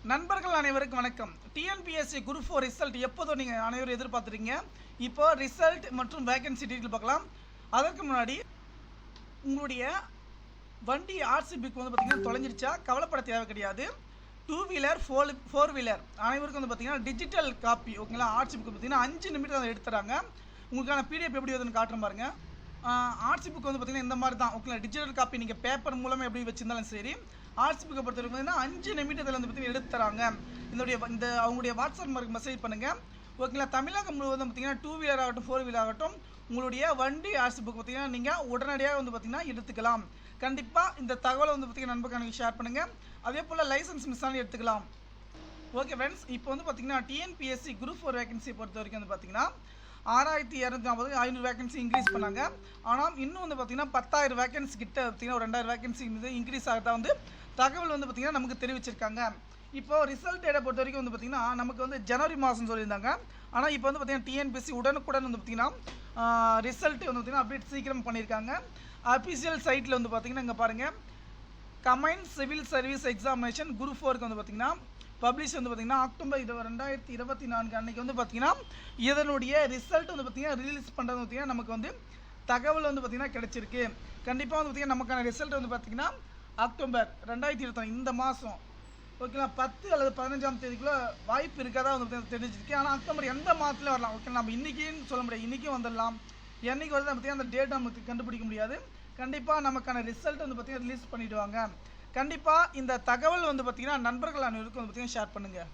நண்பர்கள் அனைவருக்கும் வணக்கம். டிஎன்பிஎஸ்சி குரூப் 4 ரிசல்ட் எப்போதோ நீங்கள் அனைவரும் எதிர்பார்த்துருக்கீங்க. இப்போ ரிசல்ட் மற்றும் வேகன்சி டீட்டெயில் பார்க்கலாம். அதற்கு முன்னாடி உங்களுடைய வண்டி ஆர்சி புக் வந்து பார்த்தீங்கன்னா தொலைஞ்சிருச்சா கவலைப்பட தேவை கிடையாது. 2 வீலர் 4 வீலர் அனைவருக்கும் வந்து பார்த்தீங்கன்னா டிஜிட்டல் காப்பி ஓகேங்களா. ஆர்சி புக் பார்த்தீங்கன்னா 5 நிமிடம் அதை எடுத்துறாங்க. உங்களுக்கான பிடிஎஃப் எப்படி வருதுன்னு காட்டுறேன் பாருங்க. ஆர்சி புக் வந்து பார்த்தீங்கன்னா இந்த மாதிரி தான் ஓகேங்களா. டிஜிட்டல் காப்பி நீங்கள் பேப்பர் மூலமாக எப்படி வச்சிருந்தாலும் சரி, ஆர்சி புக்கை பொறுத்தவரைக்கும் பார்த்தீங்கன்னா 5 நிமிடத்தில் வந்து பார்த்தீங்கன்னா எடுத்து தராங்க. இந்த அவங்களுடைய வாட்ஸ்அப் நம்பருக்கு மெசேஜ் பண்ணுங்கள் ஓகேங்களா. தமிழகம் முழுவதும் பார்த்தீங்கன்னா 2 வீலர் ஆகட்டும் 4 வீலர் ஆகட்டும் உங்களுடைய வண்டி ஆர்சி புக் பார்த்தீங்கன்னா நீங்கள் உடனடியாக வந்து பார்த்தீங்கன்னா எடுத்துக்கலாம். கண்டிப்பாக இந்த தகவலை வந்து பார்த்தீங்கன்னா நண்பர்களுக்கு ஷேர் பண்ணுங்கள். அதே போல் லைசன்ஸ் மிஸ் ஆனி எடுத்துக்கலாம். ஓகே ஃப்ரெண்ட்ஸ், இப்போ வந்து பார்த்தீங்கன்னா டிஎன்பிஎஸ்சி குரூப் 4 வேகன்சி பொறுத்த வரைக்கும் வந்து பார்த்தீங்கன்னா 6250 500 வேகன்சி இன்க்ரீஸ் பண்ணாங்க. ஆனால் இன்னும் வந்து பார்த்தீங்கன்னா 10,000 வேகன்சி கிட்ட பார்த்தீங்கன்னா ஒரு 2000 வேகன்சி இன்க்ரீஸ் ஆகிறதா வந்து தகவல் வந்து பார்த்தீங்கன்னா நமக்கு தெரிவிச்சிருக்காங்க. இப்போ ரிசல்ட் டேட்டை பொறுத்த வரைக்கும் வந்து பார்த்தீங்கன்னா நமக்கு வந்து ஜனவரி மாதம் சொல்லியிருந்தாங்க. ஆனால் இப்போ வந்து பார்த்தீங்கன்னா டிஎன்பிஎஸ்சி உடனுக்குடன் வந்து பார்த்தீங்கன்னா ரிசல்ட் வந்து பார்த்தீங்கன்னா அப்டேட் சீக்கிரம் பண்ணியிருக்காங்க. அஃபிஷியல் சைட்டில் வந்து பார்த்தீங்கன்னா இங்கே பாருங்கள், combined civil service examination group 4க்கு வந்து பார்த்தீங்கன்னா பப்ளிஷ் வந்து பார்த்தீங்கன்னா அக்டோபர் 2024 அன்றைக்கி வந்து பார்த்தீங்கன்னா இதனுடைய ரிசல்ட் வந்து பார்த்தீங்கன்னா ரிலீஸ் பண்ணுறது பார்த்தீங்கன்னா நமக்கு வந்து தகவல் வந்து பார்த்தீங்கன்னா கிடைச்சிருக்கு. கண்டிப்பாக வந்து பார்த்தீங்கன்னா நமக்கான ரிசல்ட் வந்து பார்த்தீங்கன்னா அக்டோபர் 2024 இந்த மாதம் ஓகேங்களா 10 அல்லது 15ஆம் தேதிக்குள்ளே வாய்ப்பு இருக்காதான் வந்து பார்த்தீங்கன்னா தெரிஞ்சிருக்கு. ஆனால் அக்டோபர் எந்த மாதத்தில் வரலாம் ஓகே, நம்ம இன்றைக்கின்னு சொல்ல முடியாது, இன்றைக்கும் வந்துடலாம். என்றைக்கு வருது பார்த்தீங்கன்னா அந்த டேட் நமக்கு கண்டுபிடிக்க முடியாது. கண்டிப்பாக நமக்கான ரிசல்ட் வந்து பார்த்தீங்கன்னா ரிலீஸ் பண்ணிவிடுவாங்க. கண்டிப்பாக இந்த தகவல் வந்து பார்த்தீங்கன்னா நண்பர்கள் அனைவருக்கும் வந்து பார்த்தீங்கன்னா ஷேர் பண்ணுங்கள்.